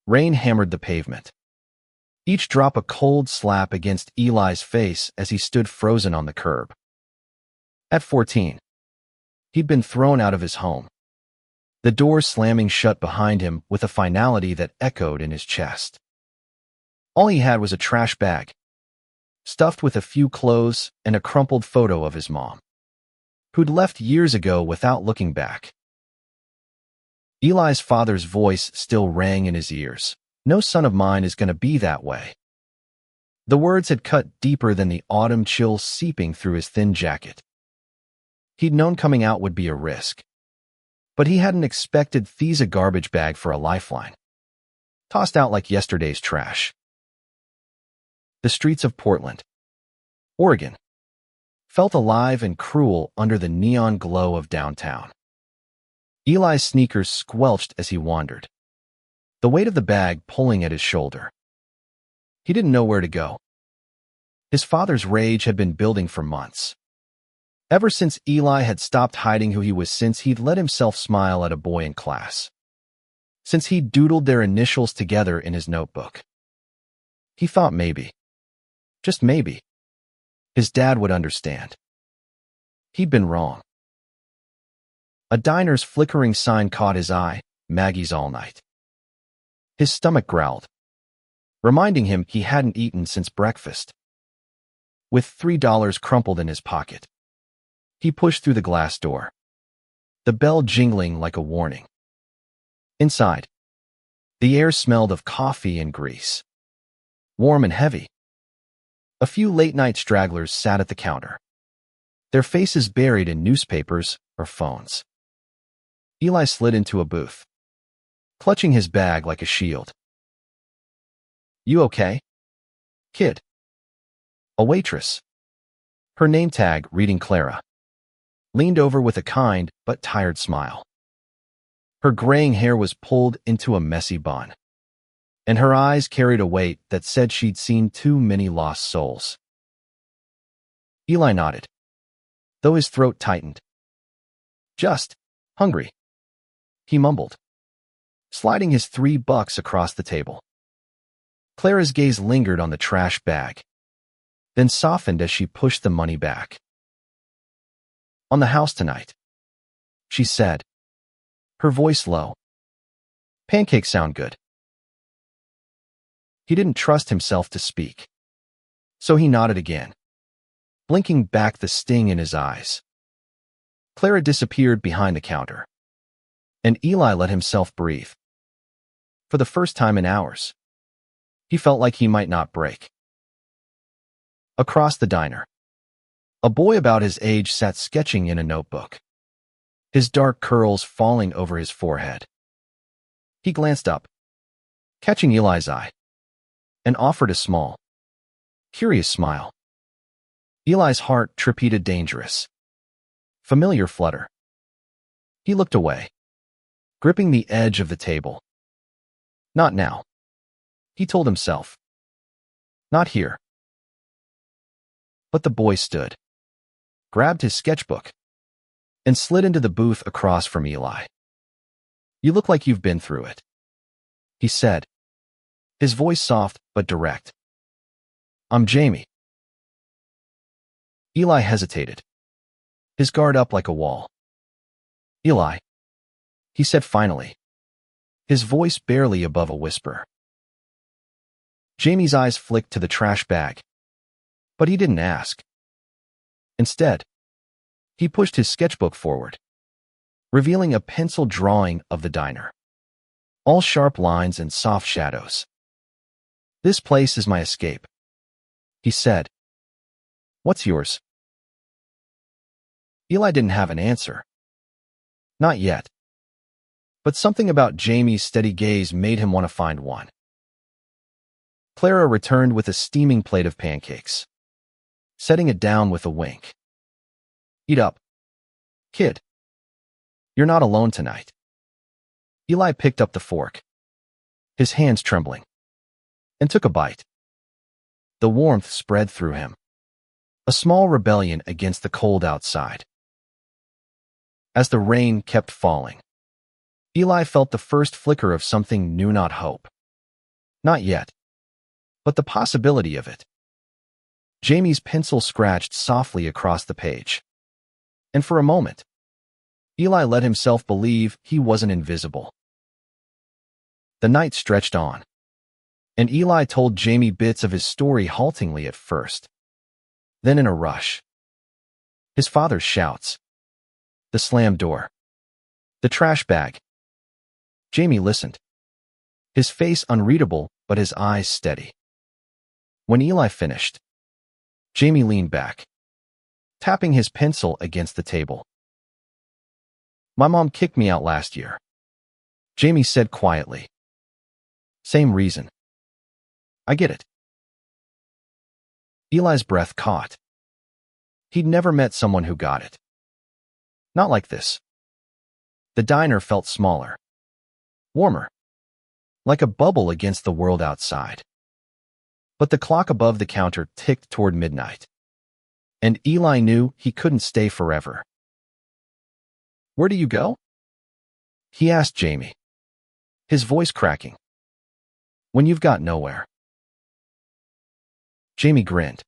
Rain hammered the pavement. Each drop a cold slap against Eli's face as he stood frozen on the curb. At 14, he'd been thrown out of his home, the door slamming shut behind him with a finality that echoed in his chest. All he had was a trash bag, stuffed with a few clothes and a crumpled photo of his mom, who'd left years ago without looking back. Eli's father's voice still rang in his ears. "No son of mine is going to be that way." The words had cut deeper than the autumn chill seeping through his thin jacket. He'd known coming out would be a risk, but he hadn't expected these a garbage bag for a lifeline, tossed out like yesterday's trash. The streets of Portland, Oregon, felt alive and cruel under the neon glow of downtown. Eli's sneakers squelched as he wandered, the weight of the bag pulling at his shoulder. He didn't know where to go. His father's rage had been building for months. Ever since Eli had stopped hiding who he was, since he'd let himself smile at a boy in class, since he'd doodled their initials together in his notebook. He thought maybe, just maybe, his dad would understand. He'd been wrong. A diner's flickering sign caught his eye, Maggie's All Night. His stomach growled, reminding him he hadn't eaten since breakfast. With $3 crumpled in his pocket, he pushed through the glass door, the bell jingling like a warning. Inside, the air smelled of coffee and grease, warm and heavy. A few late-night stragglers sat at the counter, their faces buried in newspapers or phones. Eli slid into a booth, clutching his bag like a shield. "You okay, kid?" A waitress, her name tag reading Clara, leaned over with a kind but tired smile. Her graying hair was pulled into a messy bun, and her eyes carried a weight that said she'd seen too many lost souls. Eli nodded, though his throat tightened. "Just hungry," he mumbled, sliding his $3 across the table. Clara's gaze lingered on the trash bag, then softened as she pushed the money back. "On the house tonight," she said, her voice low. "Pancakes sound good." He didn't trust himself to speak, so he nodded again, blinking back the sting in his eyes. Clara disappeared behind the counter, and Eli let himself breathe. For the first time in hours, he felt like he might not break. Across the diner, a boy about his age sat sketching in a notebook, his dark curls falling over his forehead. He glanced up, catching Eli's eye, and offered a small, curious smile. Eli's heart trepided, dangerous, familiar flutter. He looked away, gripping the edge of the table. Not now, he told himself. Not here. But the boy stood, grabbed his sketchbook, and slid into the booth across from Eli. "You look like you've been through it," he said, his voice soft but direct. "I'm Jamie." Eli hesitated, his guard up like a wall. "Eli," he said finally, his voice barely above a whisper. Jamie's eyes flicked to the trash bag, but he didn't ask. Instead, he pushed his sketchbook forward, revealing a pencil drawing of the diner, all sharp lines and soft shadows. "This place is my escape," he said. "What's yours?" Eli didn't have an answer. Not yet. But something about Jamie's steady gaze made him want to find one. Clara returned with a steaming plate of pancakes, setting it down with a wink. "Eat up, kid. You're not alone tonight." Eli picked up the fork, his hands trembling, and took a bite. The warmth spread through him, a small rebellion against the cold outside. As the rain kept falling, Eli felt the first flicker of something new, not hope, Not yet, but the possibility of it. Jamie's pencil scratched softly across the page. And for a moment, Eli let himself believe he wasn't invisible. The night stretched on, and Eli told Jamie bits of his story haltingly at first, then in a rush. His father's shouts, the slammed door, the trash bag. Jamie listened, his face unreadable but his eyes steady. When Eli finished, Jamie leaned back, tapping his pencil against the table. My mom kicked me out last year, Jamie said quietly. Same reason. I get it. Eli's breath caught. He'd never met someone who got it. Not like this. The diner felt smaller, warmer, like a bubble against the world outside. But the clock above the counter ticked toward midnight, and Eli knew he couldn't stay forever. Where do you go? He asked Jamie, his voice cracking. When you've got nowhere. Jamie grinned,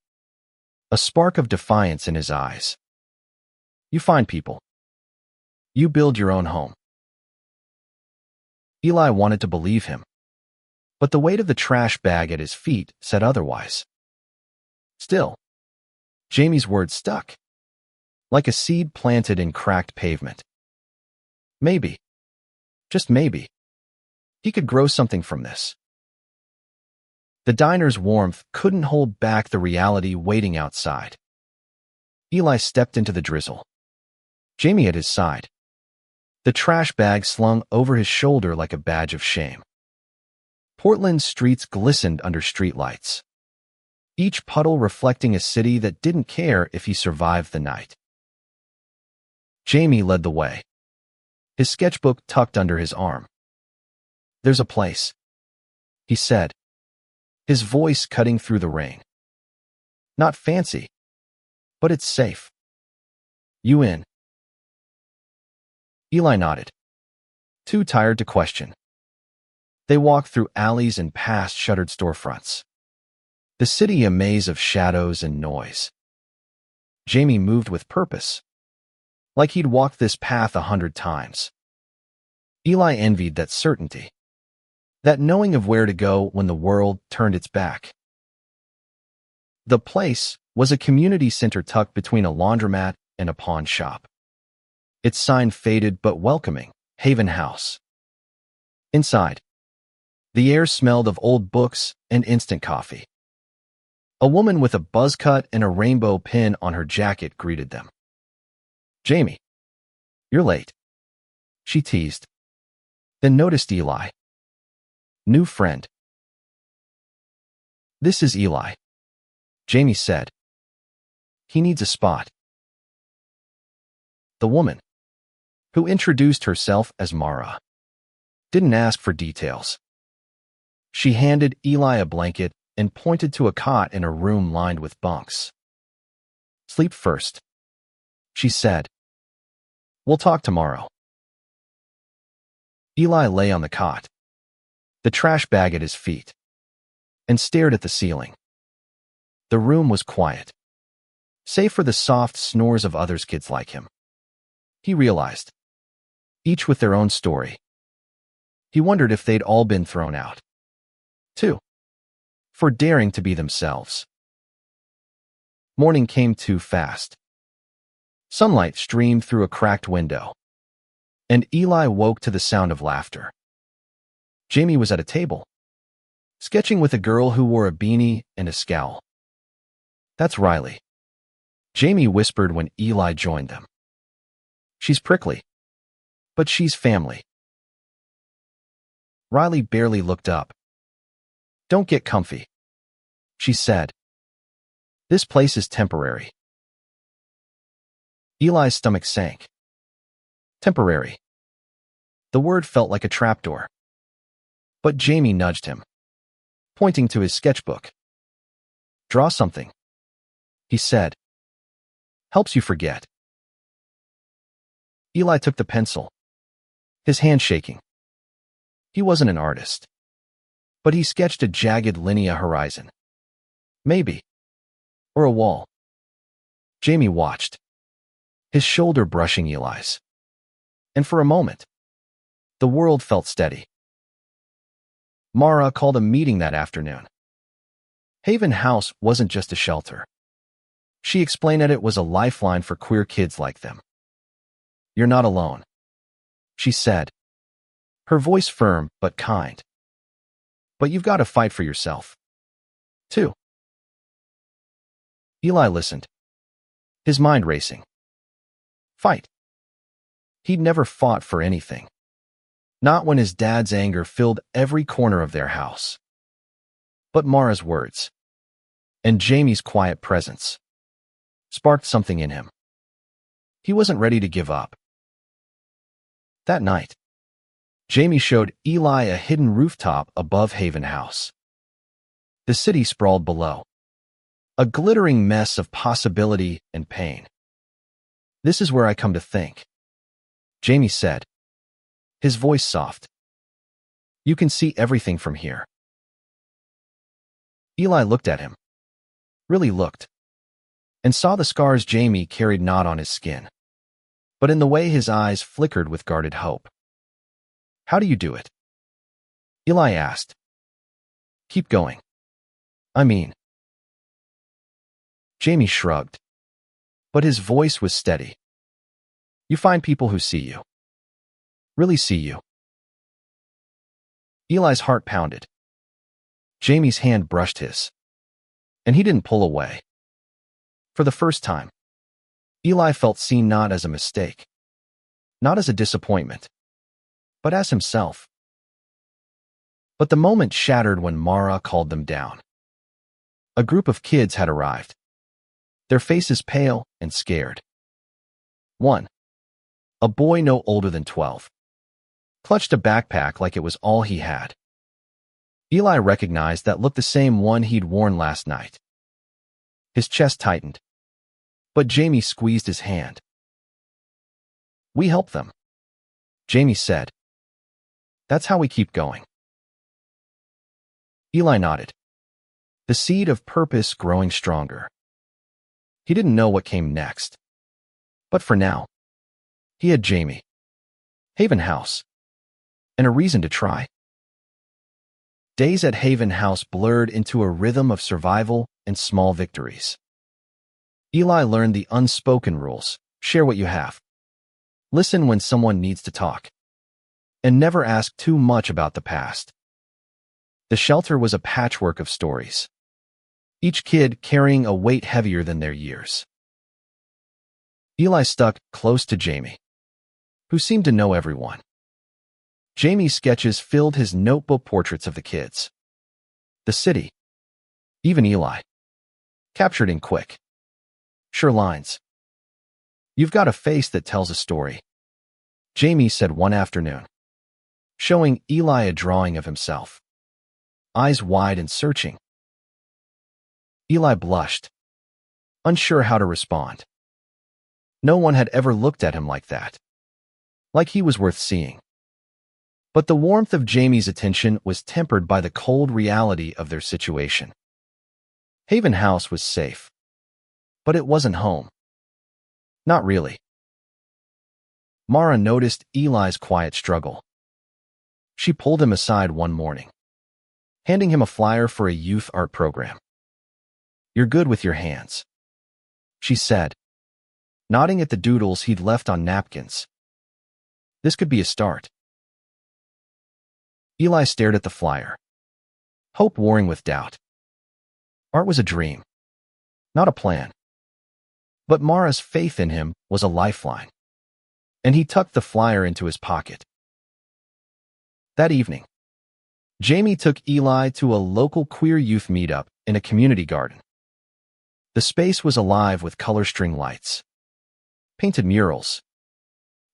a spark of defiance in his eyes. You find people. You build your own home. Eli wanted to believe him, but the weight of the trash bag at his feet said otherwise. Still, Jamie's words stuck, like a seed planted in cracked pavement. Maybe, just maybe, he could grow something from this. The diner's warmth couldn't hold back the reality waiting outside. Eli stepped into the drizzle, Jamie at his side, the trash bag slung over his shoulder like a badge of shame. Portland's streets glistened under streetlights, each puddle reflecting a city that didn't care if he survived the night. Jamie led the way, his sketchbook tucked under his arm. There's a place, he said, his voice cutting through the rain. Not fancy, but it's safe. You in? Eli nodded, too tired to question. They walked through alleys and past shuttered storefronts, the city a maze of shadows and noise. Jamie moved with purpose, like he'd walked this path 100 times. Eli envied that certainty, that knowing of where to go when the world turned its back. The place was a community center tucked between a laundromat and a pawn shop. Its sign faded but welcoming, Haven House. Inside, the air smelled of old books and instant coffee. A woman with a buzz cut and a rainbow pin on her jacket greeted them. Jamie, you're late, she teased, then noticed Eli. New friend. This is Eli, Jamie said. He needs a spot. The woman, who introduced herself as Mara, didn't ask for details. She handed Eli a blanket and pointed to a cot in a room lined with bunks. Sleep first, she said. We'll talk tomorrow. Eli lay on the cot, the trash bag at his feet, and stared at the ceiling. The room was quiet, save for the soft snores of others kids like him. He realized, each with their own story. He wondered if they'd all been thrown out, too, for daring to be themselves. Morning came too fast. Sunlight streamed through a cracked window, and Eli woke to the sound of laughter. Jamie was at a table, sketching with a girl who wore a beanie and a scowl. That's Riley, Jamie whispered when Eli joined them. She's prickly, but she's family. Riley barely looked up. Don't get comfy, she said. This place is temporary. Eli's stomach sank. Temporary. The word felt like a trapdoor. But Jamie nudged him, pointing to his sketchbook. Draw something, he said. Helps you forget. Eli took the pencil, his hand shaking. He wasn't an artist. but he sketched a jagged linear horizon. Maybe. Or a wall. Jamie watched, his shoulder brushing Eli's. And for a moment, the world felt steady. Mara called a meeting that afternoon. Haven House wasn't just a shelter. She explained that it was a lifeline for queer kids like them. "You're not alone," she said, her voice firm but kind. "But you've got to fight for yourself, too." Eli listened, his mind racing. Fight. He'd never fought for anything. Not when his dad's anger filled every corner of their house. But Mara's words, and Jamie's quiet presence, sparked something in him. He wasn't ready to give up. That night, Jamie showed Eli a hidden rooftop above Haven House. The city sprawled below, a glittering mess of possibility and pain. "This is where I come to think," Jamie said, his voice soft. "You can see everything from here." Eli looked at him, really looked, and saw the scars Jamie carried not on his skin, but in the way his eyes flickered with guarded hope. "How do you do it?" Eli asked. "Keep going. I mean." Jamie shrugged, but his voice was steady. "You find people who see you. Really see you." Eli's heart pounded. Jamie's hand brushed his, and he didn't pull away. For the first time, Eli felt seen not as a mistake, not as a disappointment, but as himself. But the moment shattered when Mara called them down. A group of kids had arrived, their faces pale and scared. One, a boy no older than 12, clutched a backpack like it was all he had. Eli recognized that looked the same one he'd worn last night. His chest tightened, but Jamie squeezed his hand. "We help them," Jamie said. "That's how we keep going." Eli nodded, the seed of purpose growing stronger. He didn't know what came next, but for now, he had Jamie, Haven House, and a reason to try. Days at Haven House blurred into a rhythm of survival and small victories. Eli learned the unspoken rules: share what you have, listen when someone needs to talk, and never ask too much about the past. The shelter was a patchwork of stories, each kid carrying a weight heavier than their years. Eli stuck close to Jamie, who seemed to know everyone. Jamie's sketches filled his notebook portraits of the kids, the city, even Eli, captured in quick, sure lines. "You've got a face that tells a story," Jamie said one afternoon, showing Eli a drawing of himself, eyes wide and searching. Eli blushed, unsure how to respond. No one had ever looked at him like that, like he was worth seeing. But the warmth of Jamie's attention was tempered by the cold reality of their situation. Haven House was safe, but it wasn't home. Not really. Mara noticed Eli's quiet struggle. She pulled him aside one morning, handing him a flyer for a youth art program. "You're good with your hands," she said, nodding at the doodles he'd left on napkins. "This could be a start." Eli stared at the flyer, hope warring with doubt. Art was a dream, not a plan. But Mara's faith in him was a lifeline, and he tucked the flyer into his pocket. That evening, Jamie took Eli to a local queer youth meetup in a community garden. The space was alive with color string lights, painted murals,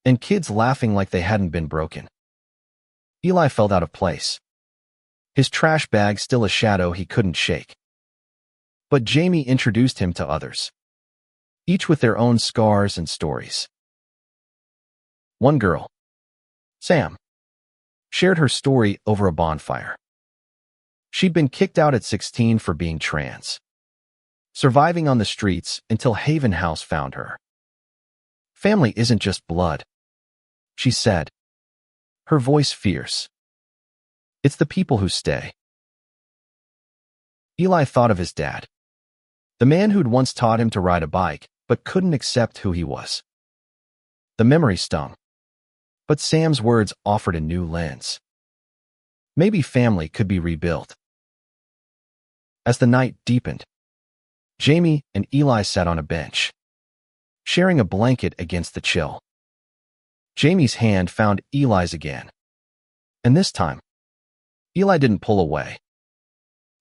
and kids laughing like they hadn't been broken. Eli felt out of place, his trash bag still a shadow he couldn't shake. But Jamie introduced him to others, each with their own scars and stories. One girl, Sam, shared her story over a bonfire. She'd been kicked out at 16 for being trans, surviving on the streets until Haven House found her. "Family isn't just blood," she said, her voice fierce. "It's the people who stay." Eli thought of his dad, the man who'd once taught him to ride a bike but couldn't accept who he was. The memory stung, but Sam's words offered a new lens. Maybe family could be rebuilt. As the night deepened, Jamie and Eli sat on a bench, sharing a blanket against the chill. Jamie's hand found Eli's again, and this time, Eli didn't pull away.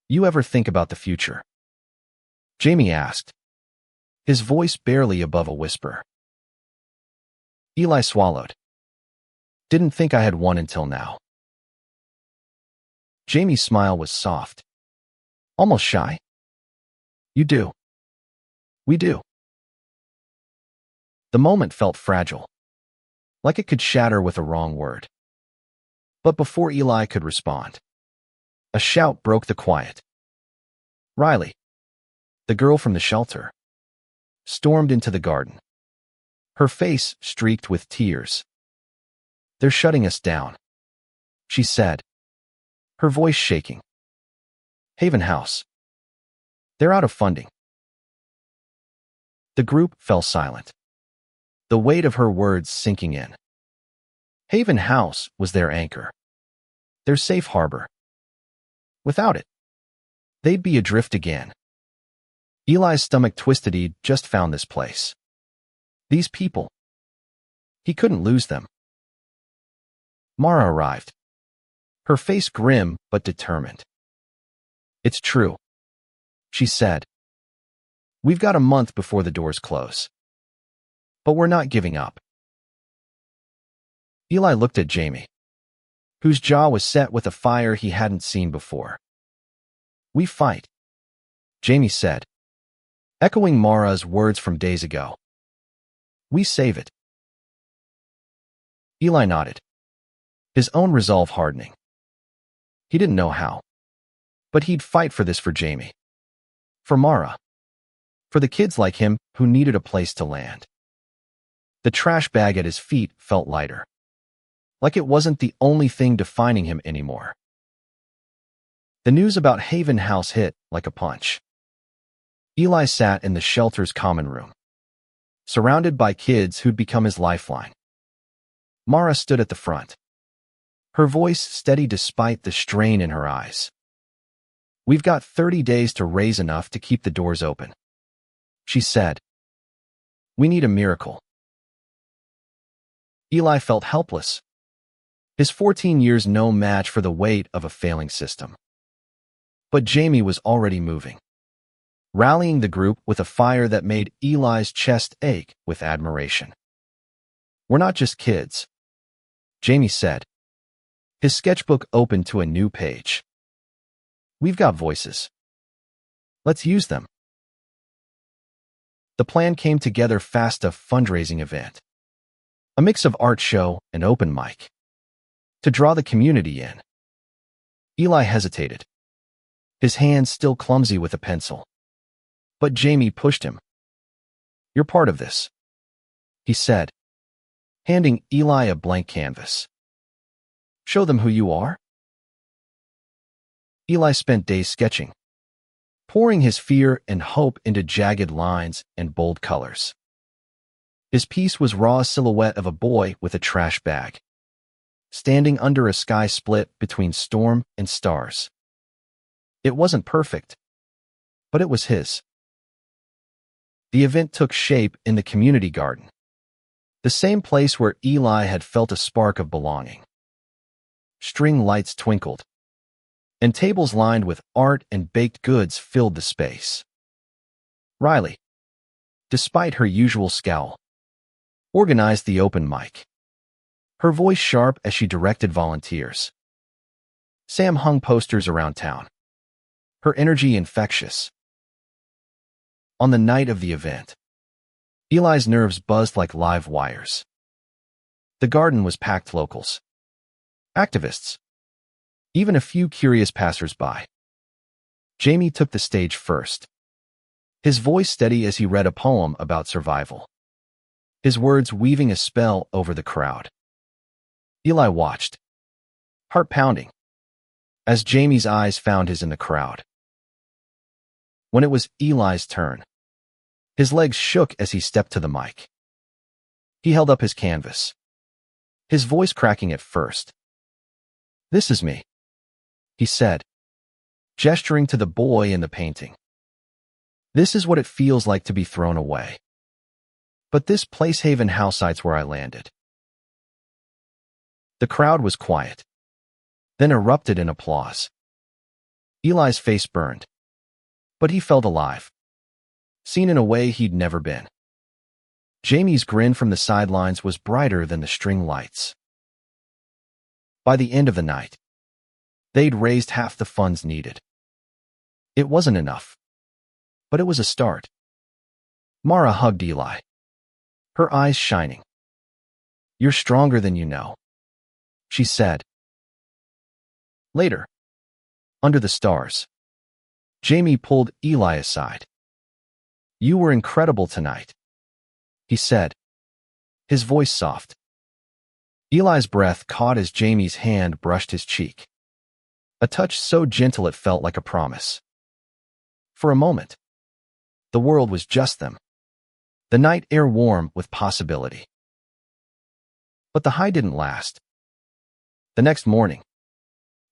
"You ever think about the future?" Jamie asked, his voice barely above a whisper. Eli swallowed. "Didn't think I had one until now." Jamie's smile was soft, almost shy. "You do. We do." The moment felt fragile, like it could shatter with a wrong word. But before Eli could respond, a shout broke the quiet. Riley, the girl from the shelter, stormed into the garden, her face streaked with tears. "They're shutting us down," she said, her voice shaking. "Haven House. They're out of funding." The group fell silent, the weight of her words sinking in. Haven House was their anchor, their safe harbor. Without it, they'd be adrift again. Eli's stomach twisted. He'd just found this place. These people. He couldn't lose them. Mara arrived, her face grim but determined. "It's true," she said. "We've got a month before the doors close. But we're not giving up." Eli looked at Jamie, whose jaw was set with a fire he hadn't seen before. "We fight," Jamie said, echoing Mara's words from days ago. "We save it." Eli nodded, his own resolve hardening. He didn't know how, but he'd fight for this, for Jamie, for Mara, for the kids like him who needed a place to land. The trash bag at his feet felt lighter, like it wasn't the only thing defining him anymore. The news about Haven House hit like a punch. Eli sat in the shelter's common room, surrounded by kids who'd become his lifeline. Mara stood at the front, her voice steady despite the strain in her eyes. "We've got 30 days to raise enough to keep the doors open," she said. "We need a miracle." Eli felt helpless, his 14 years no match for the weight of a failing system. But Jamie was already moving, rallying the group with a fire that made Eli's chest ache with admiration. "We're not just kids," Jamie said, his sketchbook open to a new page. "We've got voices. Let's use them." The plan came together fast: a fundraising event, a mix of art show and open mic, to draw the community in. Eli hesitated, his hands still clumsy with a pencil. But Jamie pushed him. "You're part of this," he said, handing Eli a blank canvas. "Show them who you are." Eli spent days sketching, pouring his fear and hope into jagged lines and bold colors. His piece was raw silhouette of a boy with a trash bag, standing under a sky split between storm and stars. It wasn't perfect, but it was his. The event took shape in the community garden, the same place where Eli had felt a spark of belonging. String lights twinkled, and tables lined with art and baked goods filled the space. Riley, despite her usual scowl, organized the open mic, her voice sharp as she directed volunteers. Sam hung posters around town, her energy infectious. On the night of the event, Eli's nerves buzzed like live wires. The garden was packed: locals, activists, even a few curious passers-by. Jamie took the stage first, his voice steady as he read a poem about survival, his words weaving a spell over the crowd. Eli watched, heart pounding, as Jamie's eyes found his in the crowd. When it was Eli's turn, his legs shook as he stepped to the mic. He held up his canvas, his voice cracking at first. "This is me," he said, gesturing to the boy in the painting. "This is what it feels like to be thrown away. But this Placehaven house site's where I landed." The crowd was quiet, then erupted in applause. Eli's face burned, but he felt alive, seen in a way he'd never been. Jamie's grin from the sidelines was brighter than the string lights. By the end of the night, they'd raised half the funds needed. It wasn't enough, but it was a start. Mara hugged Eli, her eyes shining. "You're stronger than you know," she said. Later, under the stars, Jamie pulled Eli aside. "You were incredible tonight," he said, his voice soft. Eli's breath caught as Jamie's hand brushed his cheek, a touch so gentle it felt like a promise. For a moment, the world was just them, the night air warm with possibility. But the high didn't last. The next morning,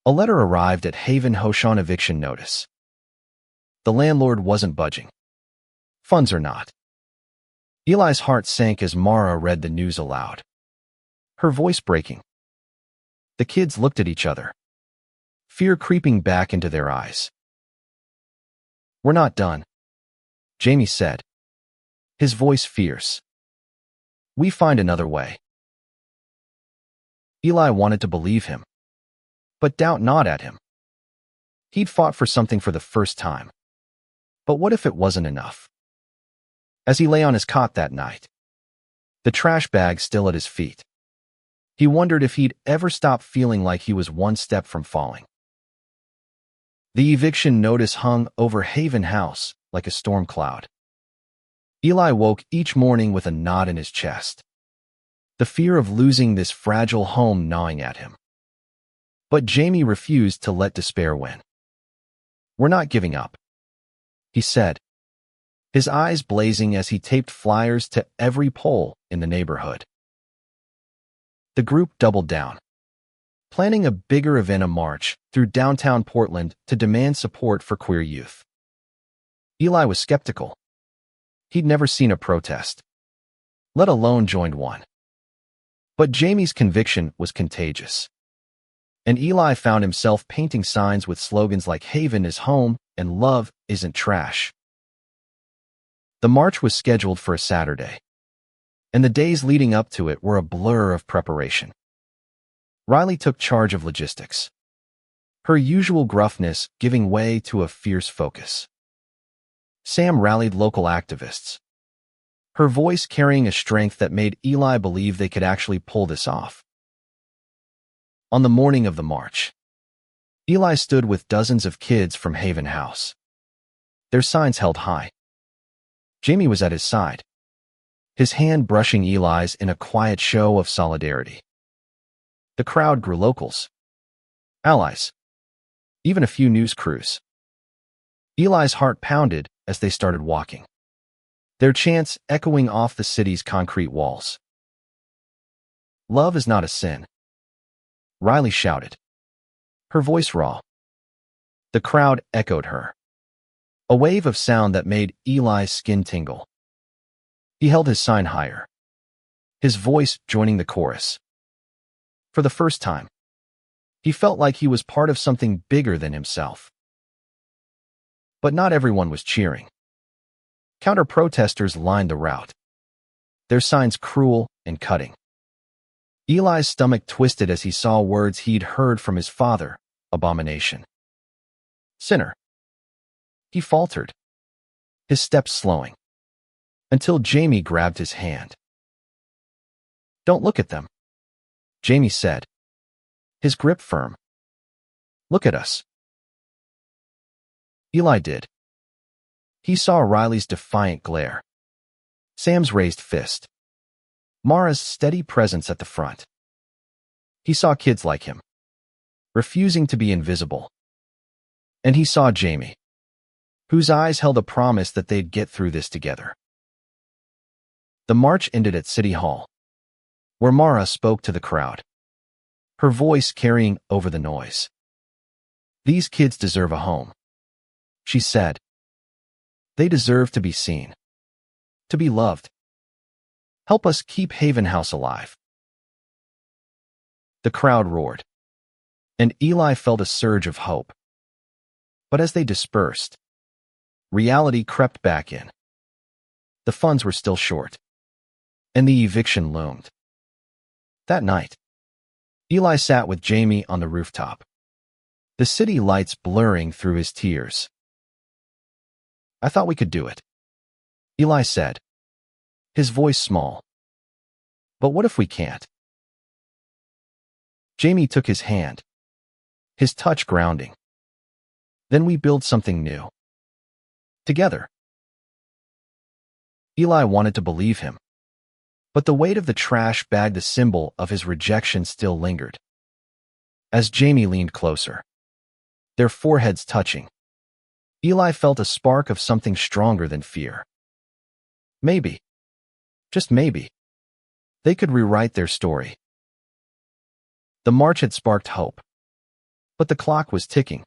a letter arrived at Haven Hoshan eviction notice. The landlord wasn't budging. Funds or not. Eli's heart sank as Mara read the news aloud, her voice breaking. The kids looked at each other, fear creeping back into their eyes. "We're not done," Jamie said, his voice fierce. "We find another way." Eli wanted to believe him, but doubt gnawed at him. He'd fought for something for the first time. But what if it wasn't enough? As he lay on his cot that night, the trash bag still at his feet, he wondered if he'd ever stop feeling like he was one step from falling. The eviction notice hung over Haven House like a storm cloud. Eli woke each morning with a knot in his chest, the fear of losing this fragile home gnawing at him. But Jamie refused to let despair win. "We're not giving up," he said, his eyes blazing as he taped flyers to every pole in the neighborhood. The group doubled down, planning a bigger event, a march through downtown Portland to demand support for queer youth. Eli was skeptical. He'd never seen a protest, let alone joined one. But Jamie's conviction was contagious, and Eli found himself painting signs with slogans like "Haven is home" and "Love isn't trash." The march was scheduled for a Saturday, and the days leading up to it were a blur of preparation. Riley took charge of logistics, her usual gruffness giving way to a fierce focus. Sam rallied local activists, her voice carrying a strength that made Eli believe they could actually pull this off. On the morning of the march, Eli stood with dozens of kids from Haven House, their signs held high. Jamie was at his side, his hand brushing Eli's in a quiet show of solidarity. The crowd grew locals, allies, even a few news crews. Eli's heart pounded as they started walking, their chants echoing off the city's concrete walls. "Love is not a sin," Riley shouted, her voice raw. The crowd echoed her, a wave of sound that made Eli's skin tingle. He held his sign higher, his voice joining the chorus. For the first time, he felt like he was part of something bigger than himself. But not everyone was cheering. Counter-protesters lined the route, their signs cruel and cutting. Eli's stomach twisted as he saw words he'd heard from his father: abomination, sinner. He faltered, his steps slowing, until Jamie grabbed his hand. "Don't look at them," Jamie said, his grip firm. "Look at us." Eli did. He saw Riley's defiant glare, Sam's raised fist, Mara's steady presence at the front. He saw kids like him, refusing to be invisible. And he saw Jamie, whose eyes held a promise that they'd get through this together. The march ended at City Hall, where Mara spoke to the crowd, her voice carrying over the noise. "These kids deserve a home," she said. "They deserve to be seen, to be loved. Help us keep Haven House alive." The crowd roared, and Eli felt a surge of hope. But as they dispersed, reality crept back in. The funds were still short, and the eviction loomed. That night, Eli sat with Jamie on the rooftop, the city lights blurring through his tears. "I thought we could do it," Eli said, his voice small. "But what if we can't?" Jamie took his hand, his touch grounding. "Then we build something new. Together." Eli wanted to believe him, but the weight of the trash bag, the symbol of his rejection, still lingered. As Jamie leaned closer, their foreheads touching, Eli felt a spark of something stronger than fear. Maybe, just maybe, they could rewrite their story. The march had sparked hope, but the clock was ticking.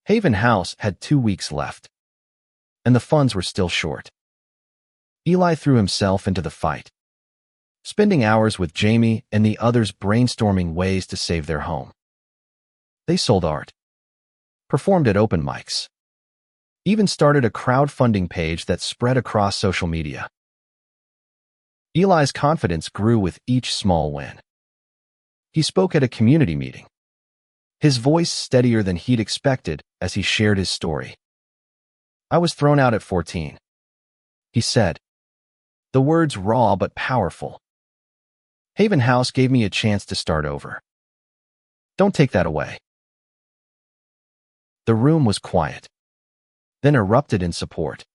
Haven House had 2 weeks left, and the funds were still short. Eli threw himself into the fight, spending hours with Jamie and the others brainstorming ways to save their home. They sold art, performed at open mics, even started a crowdfunding page that spread across social media. Eli's confidence grew with each small win. He spoke at a community meeting, his voice steadier than he'd expected as he shared his story. "I was thrown out at 14, he said, the words raw but powerful. "Haven House gave me a chance to start over. Don't take that away." The room was quiet, then erupted in support.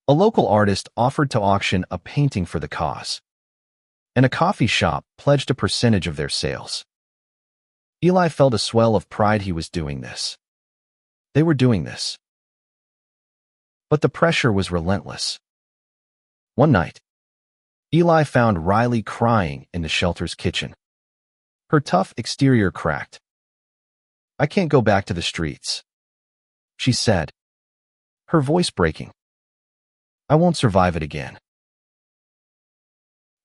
A local artist offered to auction a painting for the cause, and a coffee shop pledged a percentage of their sales. Eli felt a swell of pride. He was doing this. They were doing this. But the pressure was relentless. One night, Eli found Riley crying in the shelter's kitchen, her tough exterior cracked. "I can't go back to the streets," she said, her voice breaking. "I won't survive it again."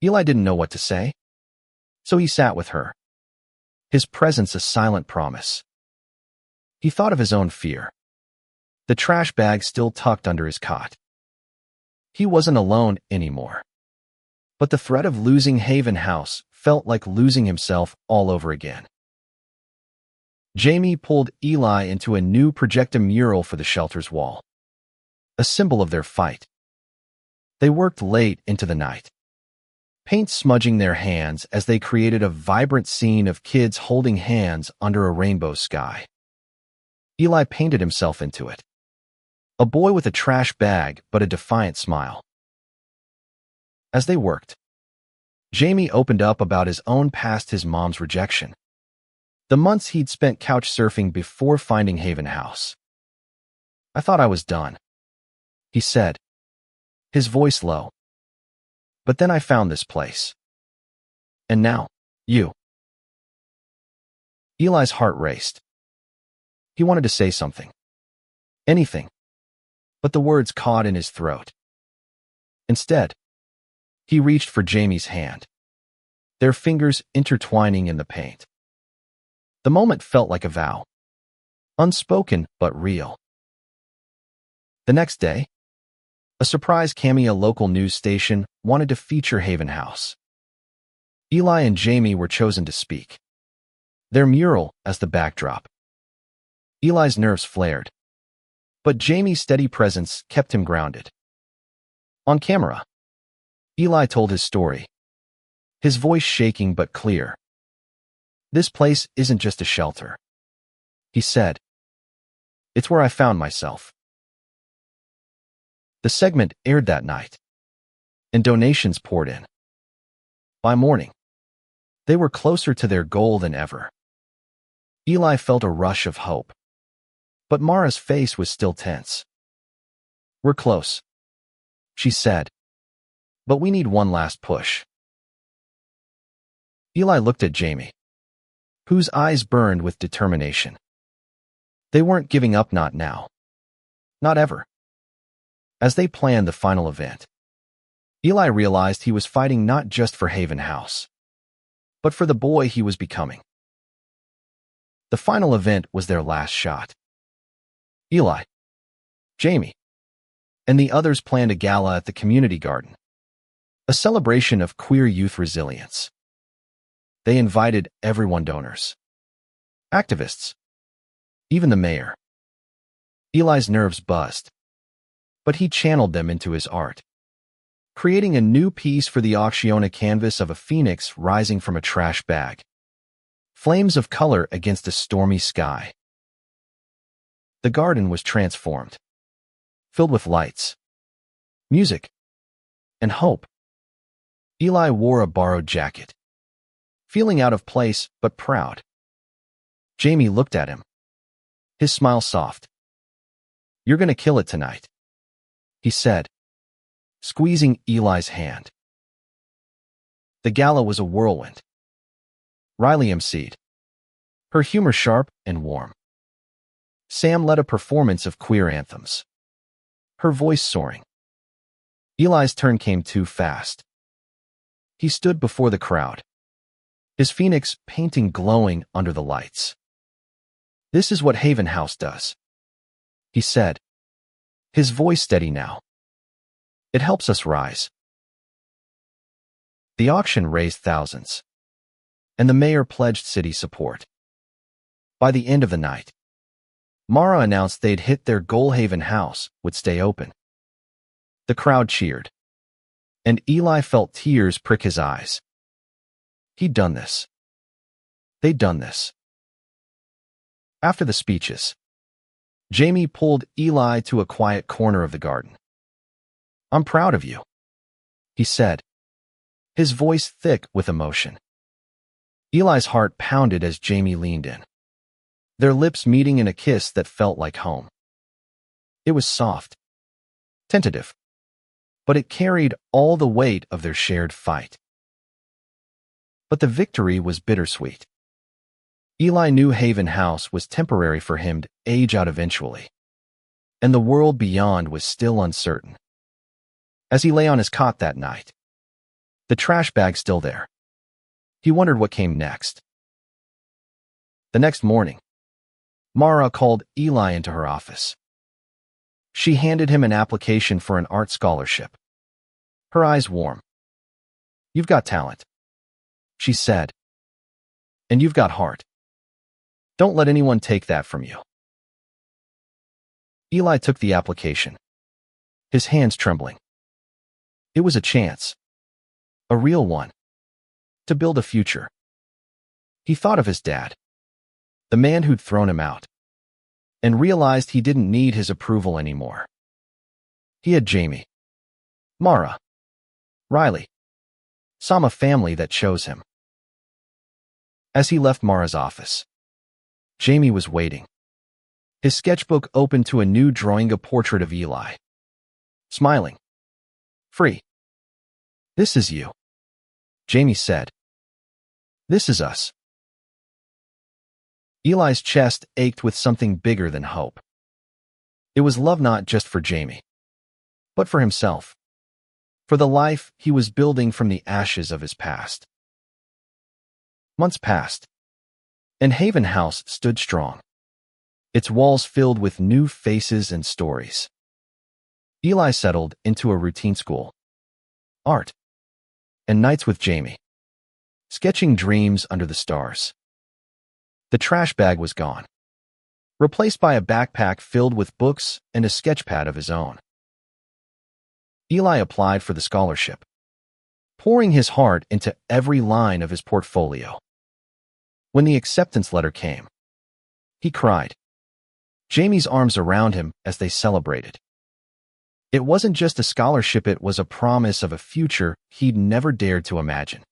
Eli didn't know what to say, so he sat with her, his presence a silent promise. He thought of his own fear, the trash bag still tucked under his cot. He wasn't alone anymore, but the threat of losing Haven House felt like losing himself all over again. Jamie pulled Eli into a new projected mural for the shelter's wall, a symbol of their fight. They worked late into the night, paint smudging their hands as they created a vibrant scene of kids holding hands under a rainbow sky. Eli painted himself into it, a boy with a trash bag but a defiant smile. As they worked, Jamie opened up about his own past, his mom's rejection, the months he'd spent couch surfing before finding Haven House. "I thought I was done," he said, his voice low. "But then I found this place. And now, you." Eli's heart raced. He wanted to say something, anything, but the words caught in his throat. Instead, he reached for Jamie's hand, their fingers intertwining in the paint. The moment felt like a vow, unspoken but real. The next day, a surprise cameo local news station wanted to feature Haven House. Eli and Jamie were chosen to speak, their mural as the backdrop. Eli's nerves flared, but Jamie's steady presence kept him grounded. On camera, Eli told his story, his voice shaking but clear. "This place isn't just a shelter," he said. It's where I found myself. The segment aired that night, and donations poured in. By morning, they were closer to their goal than ever. Eli felt a rush of hope, but Mara's face was still tense. "We're close," she said, "but we need one last push." Eli looked at Jamie, whose eyes burned with determination. They weren't giving up, not now. Not ever. As they planned the final event, Eli realized he was fighting not just for Haven House, but for the boy he was becoming. The final event was their last shot. Eli, Jamie, and the others planned a gala at the community garden, a celebration of queer youth resilience. They invited everyone: donors, activists, even the mayor. Eli's nerves buzzed, but he channeled them into his art, creating a new piece for the auction, a canvas of a phoenix rising from a trash bag, flames of color against a stormy sky. The garden was transformed, filled with lights, music, and hope. Eli wore a borrowed jacket, feeling out of place but proud. Jamie looked at him, his smile soft. "You're gonna kill it tonight," he said, squeezing Eli's hand. The gala was a whirlwind. Riley emceed, her humor sharp and warm. Sam led a performance of queer anthems, her voice soaring. Eli's turn came too fast. He stood before the crowd, his phoenix painting glowing under the lights. "This is what Haven House does," he said, his voice steady now. "It helps us rise." The auction raised thousands, and the mayor pledged city support. By the end of the night, Mara announced they'd hit their goal. Haven House would stay open. The crowd cheered, and Eli felt tears prick his eyes. He'd done this. They'd done this. After the speeches, Jamie pulled Eli to a quiet corner of the garden. "I'm proud of you," he said, his voice thick with emotion. Eli's heart pounded as Jamie leaned in, their lips meeting in a kiss that felt like home. It was soft, tentative, but it carried all the weight of their shared fight. But the victory was bittersweet. Eli knew Haven House was temporary for him to age out eventually, and the world beyond was still uncertain. As he lay on his cot that night, the trash bag still there, he wondered what came next. The next morning, Mara called Eli into her office. She handed him an application for an art scholarship, her eyes warm. "You've got talent," she said, "and you've got heart. Don't let anyone take that from you." Eli took the application, his hands trembling. It was a chance, a real one, to build a future. He thought of his dad, the man who'd thrown him out, and realized he didn't need his approval anymore. He had Jamie, Mara, Riley, some a family that chose him. As he left Mara's office, Jamie was waiting, his sketchbook open to a new drawing, a portrait of Eli, smiling. "Free. This is you," Jamie said. "This is us." Eli's chest ached with something bigger than hope. It was love, not just for Jamie, but for himself, for the life he was building from the ashes of his past. Months passed, and Haven House stood strong, its walls filled with new faces and stories. Eli settled into a routine school, art, and nights with Jamie, sketching dreams under the stars. The trash bag was gone, replaced by a backpack filled with books and a sketchpad of his own. Eli applied for the scholarship, pouring his heart into every line of his portfolio. When the acceptance letter came, he cried. Jamie's arms around him as they celebrated. It wasn't just a scholarship, it was a promise of a future he'd never dared to imagine.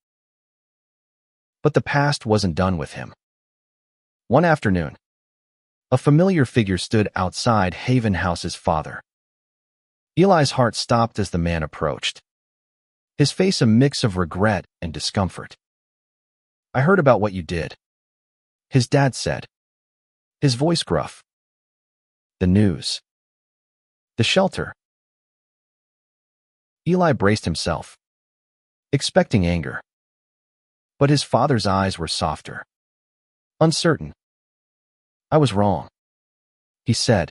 But the past wasn't done with him. One afternoon, a familiar figure stood outside Haven House's father. Eli's heart stopped as the man approached, his face a mix of regret and discomfort. "I heard about what you did," his dad said, his voice gruff. "The news. The shelter." Eli braced himself, expecting anger. But his father's eyes were softer, uncertain. "I was wrong," he said,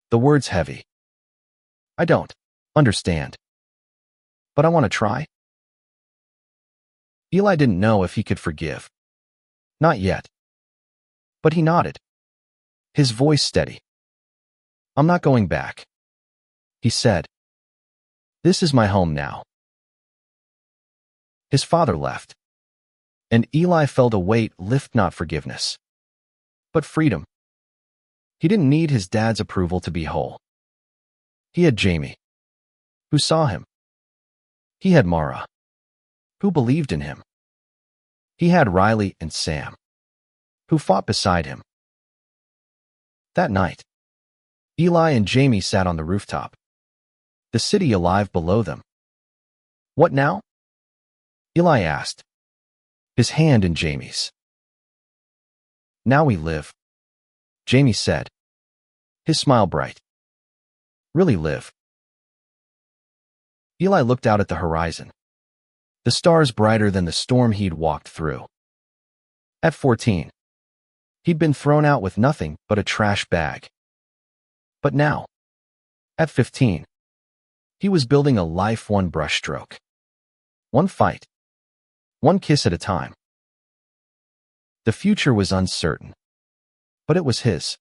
the words heavy. "I don't understand, but I want to try." Eli didn't know if he could forgive. Not yet. But he nodded, his voice steady. "I'm not going back," he said. "This is my home now." His father left, and Eli felt a weight lift, not forgiveness, but freedom. He didn't need his dad's approval to be whole. He had Jamie, who saw him. He had Mara, who believed in him. He had Riley and Sam, who fought beside him. That night, Eli and Jamie sat on the rooftop, the city alive below them. "What now?" Eli asked, his hand in Jamie's. "Now we live," Jamie said, his smile bright. "Really live." Eli looked out at the horizon, the stars brighter than the storm he'd walked through. At 14, he'd been thrown out with nothing but a trash bag. But now, at 15, he was building a life one brushstroke, one fight, one kiss at a time. The future was uncertain, but it was his.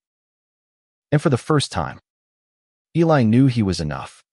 And for the first time, Eli knew he was enough.